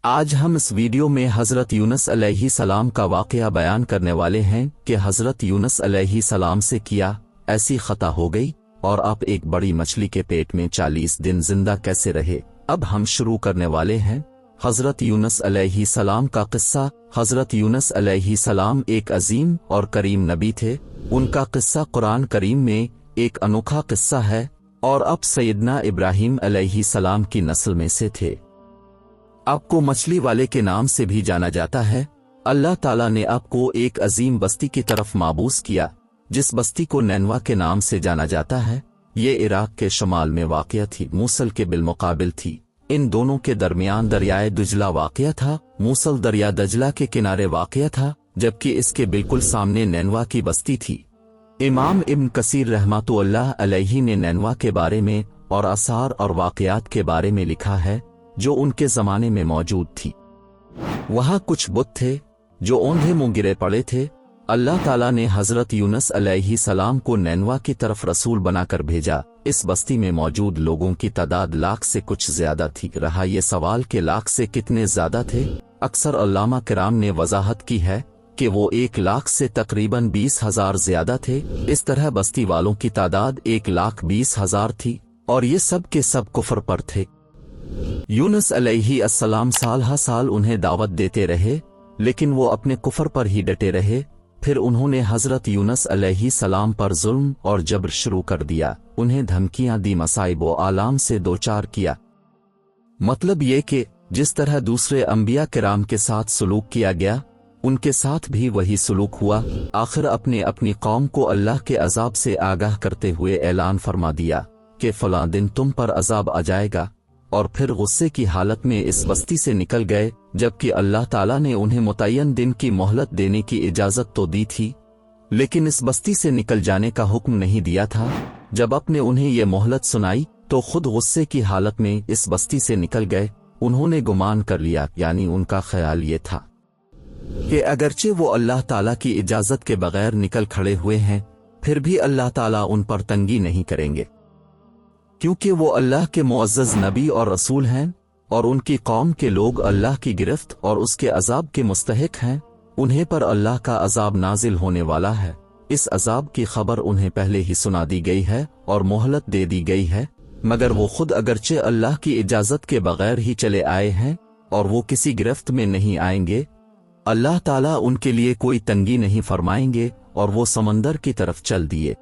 آج ہم اس ویڈیو میں حضرت یونس علیہ السلام کا واقعہ بیان کرنے والے ہیں کہ حضرت یونس علیہ السلام سے کیا ایسی خطا ہو گئی اور آپ ایک بڑی مچھلی کے پیٹ میں 40 دن زندہ کیسے رہے۔ اب ہم شروع کرنے والے ہیں حضرت یونس علیہ السلام کا قصہ۔ حضرت یونس علیہ السلام ایک عظیم اور کریم نبی تھے۔ ان کا قصہ قرآن کریم میں ایک انوکھا قصہ ہے اور اب سیدنا ابراہیم علیہ السلام کی نسل میں سے تھے۔ آپ کو مچھلی والے کے نام سے بھی جانا جاتا ہے۔ اللہ تعالیٰ نے آپ کو ایک عظیم بستی کی طرف مابعوث کیا جس بستی کو نینوا کے نام سے جانا جاتا ہے۔ یہ عراق کے شمال میں واقع تھی، موصل کے بالمقابل تھی۔ ان دونوں کے درمیان دریائے دجلہ واقع تھا۔ موصل دریا دجلہ کے کنارے واقع تھا جبکہ اس کے بالکل سامنے نینوا کی بستی تھی۔ امام ابن کثیر رحمۃ اللہ علیہ نے نینوا کے بارے میں اور آثار اور واقعات کے بارے میں لکھا ہے جو ان کے زمانے میں موجود تھی۔ وہاں کچھ بت تھے جو اوندھے منہ گرے پڑے تھے۔ اللہ تعالیٰ نے حضرت یونس علیہ السلام کو نینوا کی طرف رسول بنا کر بھیجا۔ اس بستی میں موجود لوگوں کی تعداد لاکھ سے کچھ زیادہ تھی۔ رہا یہ سوال کہ لاکھ سے کتنے زیادہ تھے، اکثر علامہ کرام نے وضاحت کی ہے کہ وہ 1 لاکھ سے تقریباً 20,000 زیادہ تھے۔ اس طرح بستی والوں کی تعداد 1,20,000 تھی اور یہ سب کے سب کفر پر تھے۔ یونس علیہ السلام سال ہر سال انہیں دعوت دیتے رہے لیکن وہ اپنے کفر پر ہی ڈٹے رہے۔ پھر انہوں نے حضرت یونس علیہ السلام پر ظلم اور جبر شروع کر دیا، انہیں دھمکیاں دی، مصائب و آلام سے دوچار کیا۔ مطلب یہ کہ جس طرح دوسرے انبیاء کرام کے ساتھ سلوک کیا گیا ان کے ساتھ بھی وہی سلوک ہوا۔ آخر اپنی قوم کو اللہ کے عذاب سے آگاہ کرتے ہوئے اعلان فرما دیا کہ فلاں دن تم پر عذاب آ جائے گا، اور پھر غصے کی حالت میں اس بستی سے نکل گئے، جبکہ اللہ تعالیٰ نے انہیں متعین دن کی مہلت دینے کی اجازت تو دی تھی لیکن اس بستی سے نکل جانے کا حکم نہیں دیا تھا۔ جب آپ نے انہیں یہ مہلت سنائی تو خود غصے کی حالت میں اس بستی سے نکل گئے۔ انہوں نے گمان کر لیا، یعنی ان کا خیال یہ تھا کہ اگرچہ وہ اللہ تعالیٰ کی اجازت کے بغیر نکل کھڑے ہوئے ہیں پھر بھی اللہ تعالیٰ ان پر تنگی نہیں کریں گے، کیونکہ وہ اللہ کے معزز نبی اور رسول ہیں اور ان کی قوم کے لوگ اللہ کی گرفت اور اس کے عذاب کے مستحق ہیں۔ انہیں پر اللہ کا عذاب نازل ہونے والا ہے۔ اس عذاب کی خبر انہیں پہلے ہی سنا دی گئی ہے اور مہلت دے دی گئی ہے، مگر وہ خود اگرچہ اللہ کی اجازت کے بغیر ہی چلے آئے ہیں اور وہ کسی گرفت میں نہیں آئیں گے، اللہ تعالیٰ ان کے لیے کوئی تنگی نہیں فرمائیں گے اور وہ سمندر کی طرف چل دیے۔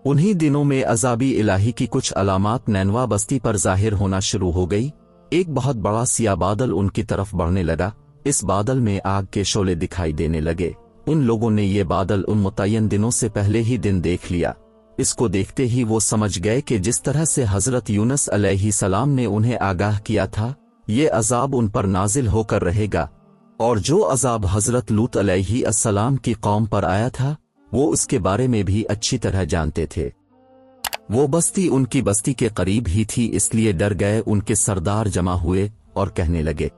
انہی دنوں میں عذابی الہی کی کچھ علامات نینوا بستی پر ظاہر ہونا شروع ہو گئی۔ ایک بہت بڑا سیاہ بادل ان کی طرف بڑھنے لگا۔ اس بادل میں آگ کے شعلے دکھائی دینے لگے۔ ان لوگوں نے یہ بادل ان متعین دنوں سے پہلے ہی دن دیکھ لیا۔ اس کو دیکھتے ہی وہ سمجھ گئے کہ جس طرح سے حضرت یونس علیہ السلام نے انہیں آگاہ کیا تھا یہ عذاب ان پر نازل ہو کر رہے گا، اور جو عذاب حضرت لوط علیہ السلام کی قوم پر آیا تھا وہ اس کے بارے میں بھی اچھی طرح جانتے تھے۔ وہ بستی ان کی بستی کے قریب ہی تھی، اس لیے ڈر گئے۔ ان کے سردار جمع ہوئے اور کہنے لگے،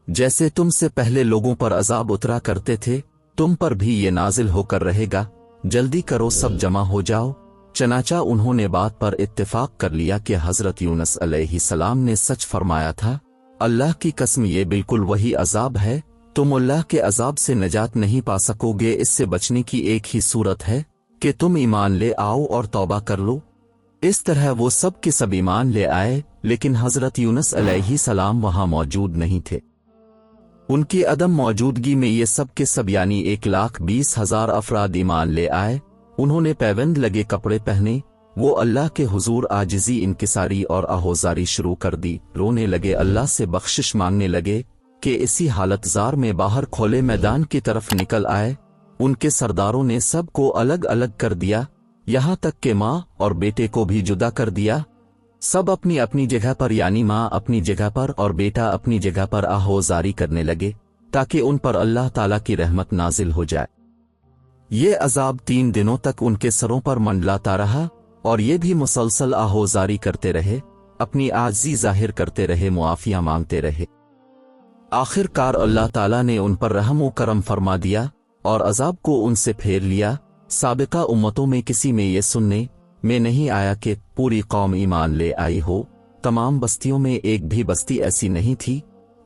جیسے تم سے پہلے لوگوں پر عذاب اترا کرتے تھے تم پر بھی یہ نازل ہو کر رہے گا، جلدی کرو سب جمع ہو جاؤ۔ چنانچہ انہوں نے بات پر اتفاق کر لیا کہ حضرت یونس علیہ السلام نے سچ فرمایا تھا۔ اللہ کی قسم یہ بالکل وہی عذاب ہے، تم اللہ کے عذاب سے نجات نہیں پا سکو گے۔ اس سے بچنے کی ایک ہی صورت ہے کہ تم ایمان لے آؤ اور توبہ کر لو۔ اس طرح وہ سب کے سب ایمان لے آئے لیکن حضرت یونس علیہ السلام وہاں موجود نہیں تھے۔ ان کی عدم موجودگی میں یہ سب کے سب یعنی 1,20,000 افراد ایمان لے آئے۔ انہوں نے پیوند لگے کپڑے پہنے، وہ اللہ کے حضور عاجزی، انکساری اور آہوزاری شروع کر دی، رونے لگے، اللہ سے بخشش مانگنے لگے کہ اسی حالت زار میں باہر کھولے میدان کی طرف نکل آئے۔ ان کے سرداروں نے سب کو الگ الگ کر دیا، یہاں تک کہ ماں اور بیٹے کو بھی جدا کر دیا۔ سب اپنی اپنی جگہ پر یعنی ماں اپنی جگہ پر اور بیٹا اپنی جگہ پر آہوزاری کرنے لگے تاکہ ان پر اللہ تعالیٰ کی رحمت نازل ہو جائے۔ یہ عذاب 3 دنوں تک ان کے سروں پر منڈلاتا رہا اور یہ بھی مسلسل آہوزاری کرتے رہے، اپنی عاجزی ظاہر کرتے رہے، معافیاں مانگتے رہے۔ آخر کار اللہ تعالیٰ نے ان پر رحم و کرم فرما دیا اور عذاب کو ان سے پھیر لیا۔ سابقہ امتوں میں کسی میں یہ سننے میں نہیں آیا کہ پوری قوم ایمان لے آئی ہو۔ تمام بستیوں میں ایک بھی بستی ایسی نہیں تھی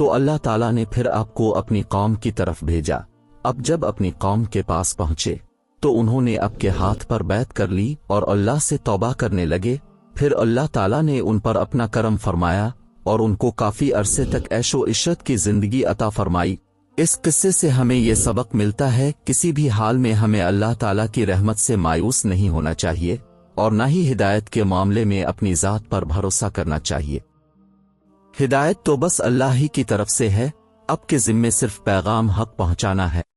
تو اللہ تعالیٰ نے پھر آپ کو اپنی قوم کی طرف بھیجا۔ اب جب اپنی قوم کے پاس پہنچے تو انہوں نے آپ کے ہاتھ پر بیعت کر لی اور اللہ سے توبہ کرنے لگے۔ پھر اللہ تعالیٰ نے ان پر اپنا کرم فرمایا اور ان کو کافی عرصے تک عیش و عشرت کی زندگی عطا فرمائی۔ اس قصے سے ہمیں یہ سبق ملتا ہے کسی بھی حال میں ہمیں اللہ تعالیٰ کی رحمت سے مایوس نہیں ہونا چاہیے اور نہ ہی ہدایت کے معاملے میں اپنی ذات پر بھروسہ کرنا چاہیے۔ ہدایت تو بس اللہ ہی کی طرف سے ہے، آپ کے ذمے صرف پیغام حق پہنچانا ہے۔